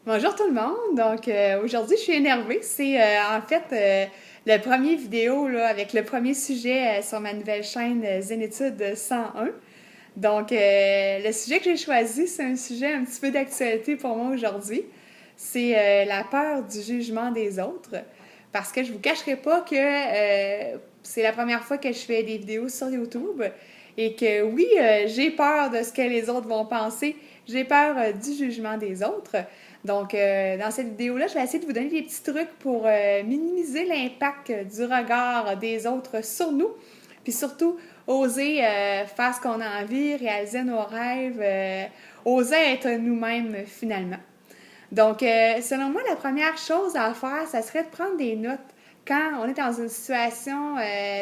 Bonjour tout le monde. Donc aujourd'hui, je suis énervée. C'est en fait le premier vidéo là, avec le premier sujet sur ma nouvelle chaîne Zénitude 101. Donc le sujet que j'ai choisi, c'est un sujet un petit peu d'actualité pour moi aujourd'hui. C'est la peur du jugement des autres. Parce que je vous cacherai pas que c'est la première fois que je fais des vidéos sur YouTube et que oui, j'ai peur de ce que les autres vont penser. J'ai peur du jugement des autres. Donc, dans cette vidéo-là, je vais essayer de vous donner des petits trucs pour minimiser l'impact du regard des autres sur nous. Puis surtout, oser faire ce qu'on a envie, réaliser nos rêves, oser être nous-mêmes finalement. Donc, selon moi, la première chose à faire, ça serait de prendre des notes quand on est dans une situation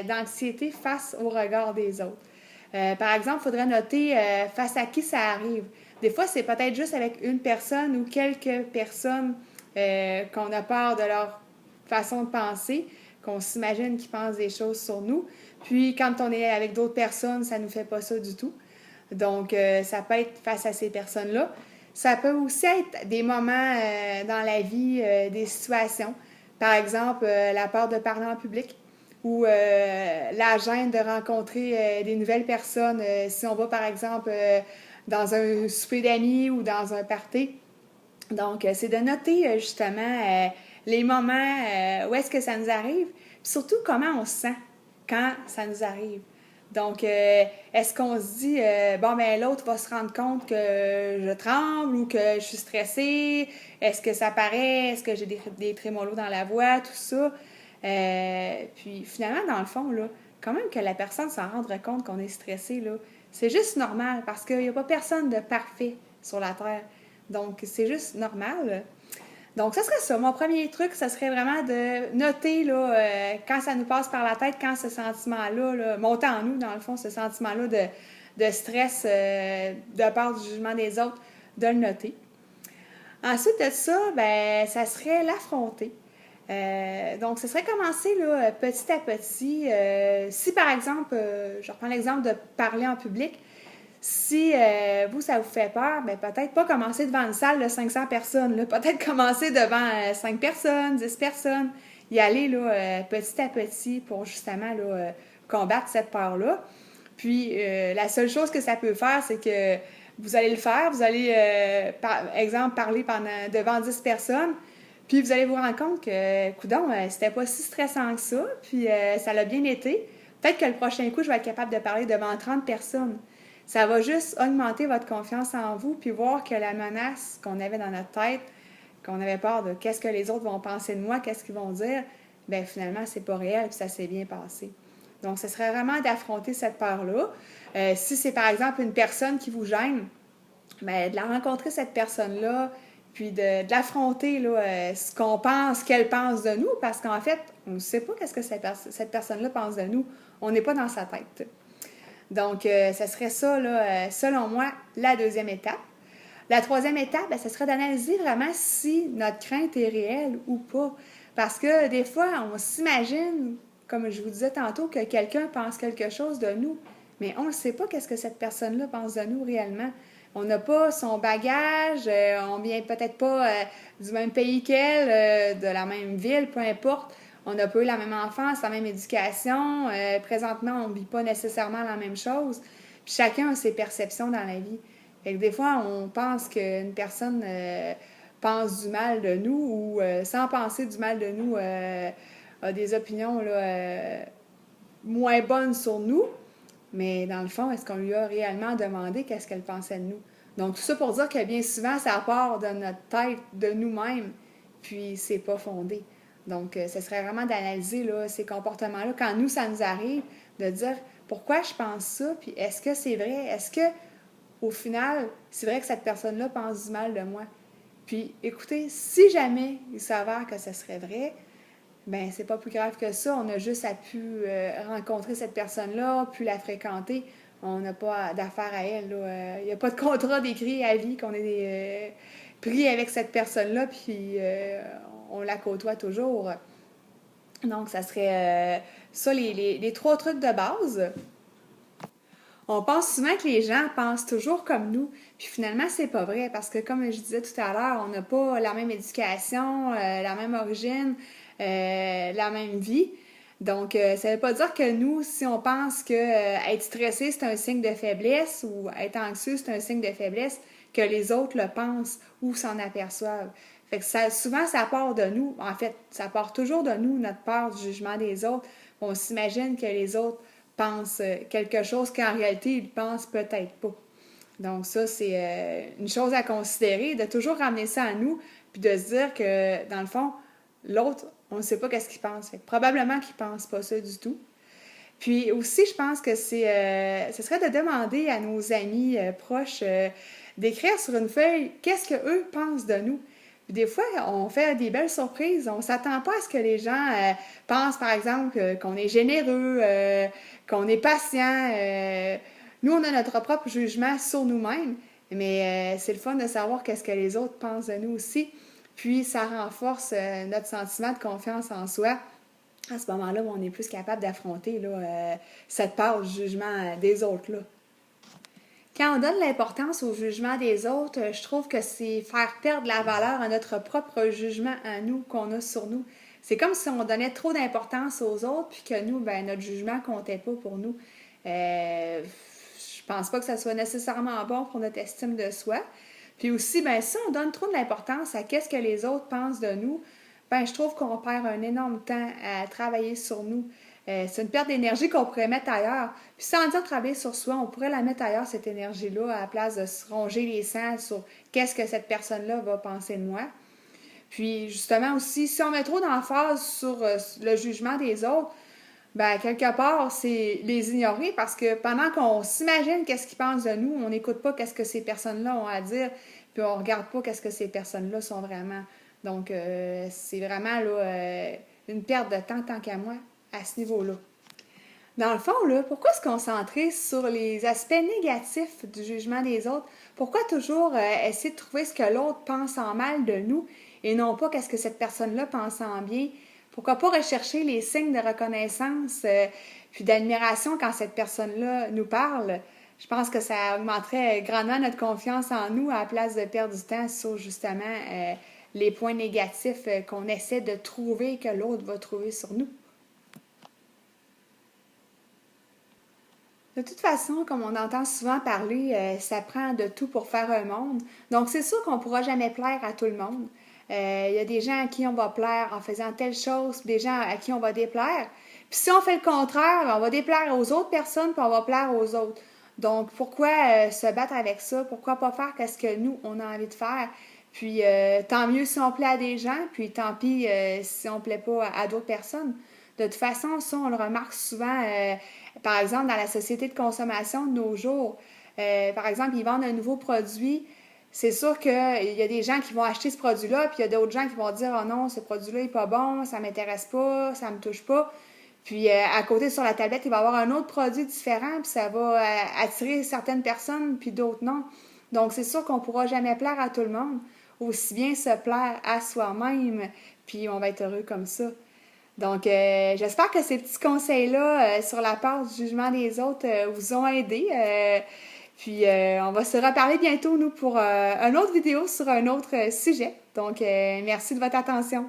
d'anxiété face au regard des autres. Par exemple, il faudrait noter face à qui ça arrive. Des fois, c'est peut-être juste avec une personne ou quelques personnes qu'on a peur de leur façon de penser, qu'on s'imagine qu'ils pensent des choses sur nous. Puis, quand on est avec d'autres personnes, ça ne nous fait pas ça du tout. Donc, ça peut être face à ces personnes-là. Ça peut aussi être des moments dans la vie, des situations. Par exemple, la peur de parler en public ou la gêne de rencontrer des nouvelles personnes. Si on va, par exemple, dans un souper d'amis ou dans un party. Donc, c'est de noter justement les moments où est-ce que ça nous arrive, puis surtout comment on se sent quand ça nous arrive. Donc, est-ce qu'on se dit, bon, ben l'autre va se rendre compte que je tremble ou que je suis stressée? Est-ce que ça paraît? Est-ce que j'ai des trémolos dans la voix? Tout ça. Puis finalement, dans le fond, là, quand même que la personne s'en rendre compte qu'on est stressé, là, c'est juste normal parce qu'il n'y a pas personne de parfait sur la Terre. Donc, c'est juste normal. Donc, ça serait ça. Mon premier truc, ça serait vraiment de noter là, quand ça nous passe par la tête, quand ce sentiment-là là, monte en nous, dans le fond, ce sentiment-là de stress, de peur du jugement des autres, de le noter. Ensuite de ça, ben, ça serait l'affronter. Donc, ce serait commencer là, petit à petit. Si, par exemple, je reprends l'exemple de parler en public, si vous, ça vous fait peur, ben peut-être pas commencer devant une salle de 500 personnes. Là. Peut-être commencer devant 5 personnes, 10 personnes. Y aller là, petit à petit pour justement là, combattre cette peur-là. Puis, la seule chose que ça peut faire, c'est que vous allez le faire. Vous allez, par exemple, parler devant 10 personnes. Puis, vous allez vous rendre compte que, coudonc, c'était pas si stressant que ça. Puis, ça l'a bien été. Peut-être que le prochain coup, je vais être capable de parler devant 30 personnes. Ça va juste augmenter votre confiance en vous, puis voir que la menace qu'on avait dans notre tête, qu'on avait peur de qu'est-ce que les autres vont penser de moi, qu'est-ce qu'ils vont dire, ben finalement, c'est pas réel, puis ça s'est bien passé. Donc, ce serait vraiment d'affronter cette peur-là. Si c'est par exemple une personne qui vous gêne, ben, de la rencontrer, cette personne-là, puis de l'affronter, là, ce qu'on pense, qu'elle pense de nous, parce qu'en fait, on ne sait pas qu'est-ce que cette personne-là pense de nous. On n'est pas dans sa tête. Donc, ça serait ça, là, selon moi, la deuxième étape. La troisième étape, ben, ce serait d'analyser vraiment si notre crainte est réelle ou pas. Parce que des fois, on s'imagine, comme je vous disais tantôt, que quelqu'un pense quelque chose de nous, mais on ne sait pas qu'est-ce que cette personne-là pense de nous réellement. On n'a pas son bagage, on vient peut-être pas du même pays qu'elle, de la même ville, peu importe. On n'a pas eu la même enfance, la même éducation. Présentement, on ne vit pas nécessairement la même chose. Puis chacun a ses perceptions dans la vie. Fait que des fois, on pense qu'une personne pense du mal de nous ou sans penser du mal de nous a des opinions là, moins bonnes sur nous. Mais dans le fond, est-ce qu'on lui a réellement demandé qu'est-ce qu'elle pensait de nous? Donc, tout ça pour dire que bien souvent, ça part de notre tête, de nous-mêmes, puis c'est pas fondé. Donc, ce serait vraiment d'analyser là, ces comportements-là. Quand nous, ça nous arrive, de dire pourquoi je pense ça, puis est-ce que c'est vrai? Est-ce que au final, c'est vrai que cette personne-là pense du mal de moi? Puis, écoutez, si jamais il s'avère que ce serait vrai, ben c'est pas plus grave que ça. On a juste à pu rencontrer cette personne-là, pu la fréquenter. On n'a pas d'affaire à elle. Il n'y a pas de contrat d'écrit à vie qu'on est pris avec cette personne-là, puis on la côtoie toujours. Donc, ça serait ça les trois trucs de base. On pense souvent que les gens pensent toujours comme nous, puis finalement, c'est pas vrai, parce que comme je disais tout à l'heure, on n'a pas la même éducation, la même origine, la même vie. Donc, ça veut pas dire que nous, si on pense que être stressé, c'est un signe de faiblesse ou être anxieux, c'est un signe de faiblesse, que les autres le pensent ou s'en aperçoivent. Fait que ça, souvent, ça part de nous. En fait, ça part toujours de nous, notre peur du jugement des autres. On s'imagine que les autres pensent quelque chose qu'en réalité, ils pensent peut-être pas. Donc ça, c'est une chose à considérer, de toujours ramener ça à nous, puis de se dire que, dans le fond, l'autre, on ne sait pas qu'est-ce qu'il pense. Fait que probablement qu'il ne pense pas ça du tout. Puis aussi, je pense que ce serait de demander à nos amis proches d'écrire sur une feuille qu'est-ce qu'eux pensent de nous. Puis des fois, on fait des belles surprises. On ne s'attend pas à ce que les gens pensent, par exemple, qu'on est généreux, qu'on est patient. Nous, on a notre propre jugement sur nous-mêmes, mais c'est le fun de savoir qu'est-ce que les autres pensent de nous aussi. Puis, ça renforce notre sentiment de confiance en soi. À ce moment-là, on est plus capable d'affronter cette part du jugement des autres. Là. Quand on donne l'importance au jugement des autres, je trouve que c'est faire perdre la valeur à notre propre jugement à nous qu'on a sur nous. C'est comme si on donnait trop d'importance aux autres, puis que nous, ben, notre jugement comptait pas pour nous. Je pense pas que ça soit nécessairement bon pour notre estime de soi. Puis aussi, ben, si on donne trop d'importance à qu'est-ce que les autres pensent de nous, ben, je trouve qu'on perd un énorme temps à travailler sur nous. C'est une perte d'énergie qu'on pourrait mettre ailleurs. Puis sans dire travailler sur soi, on pourrait la mettre ailleurs, cette énergie-là, à la place de se ronger les sangs sur qu'est-ce que cette personne-là va penser de moi. Puis justement aussi, si on met trop d'emphase sur le jugement des autres, ben quelque part, c'est les ignorer parce que pendant qu'on s'imagine qu'est-ce qu'ils pensent de nous, on n'écoute pas qu'est-ce que ces personnes-là ont à dire, puis on regarde pas qu'est-ce que ces personnes-là sont vraiment. Donc, c'est vraiment là, une perte de temps, tant qu'à moi, à ce niveau-là. Dans le fond, là, pourquoi se concentrer sur les aspects négatifs du jugement des autres? Pourquoi toujours essayer de trouver ce que l'autre pense en mal de nous et non pas qu'est-ce que cette personne-là pense en bien? Pourquoi pas rechercher les signes de reconnaissance puis d'admiration quand cette personne-là nous parle? Je pense que ça augmenterait grandement notre confiance en nous à la place de perdre du temps sur justement les points négatifs qu'on essaie de trouver que l'autre va trouver sur nous. De toute façon, comme on entend souvent parler, ça prend de tout pour faire un monde. Donc, c'est sûr qu'on ne pourra jamais plaire à tout le monde. Il y a des gens à qui on va plaire en faisant telle chose, des gens à qui on va déplaire. Puis si on fait le contraire, on va déplaire aux autres personnes, puis on va plaire aux autres. Donc, pourquoi se battre avec ça? Pourquoi pas faire ce que nous, on a envie de faire? Puis, tant mieux si on plaît à des gens, puis tant pis si on ne plaît pas à d'autres personnes. De toute façon, ça, on le remarque souvent, par exemple, dans la société de consommation de nos jours. Par exemple, ils vendent un nouveau produit. C'est sûr qu'il y a des gens qui vont acheter ce produit-là, puis il y a d'autres gens qui vont dire « Oh non, ce produit-là n'est pas bon, ça ne m'intéresse pas, ça ne me touche pas. » Puis à côté, sur la tablette, il va y avoir un autre produit différent, puis ça va attirer certaines personnes, puis d'autres non. Donc, c'est sûr qu'on ne pourra jamais plaire à tout le monde. Aussi bien se plaire à soi-même, puis on va être heureux comme ça. Donc, j'espère que ces petits conseils-là sur la part du jugement des autres vous ont aidé. Puis, on va se reparler bientôt, nous, pour une autre vidéo sur un autre sujet. Donc, merci de votre attention.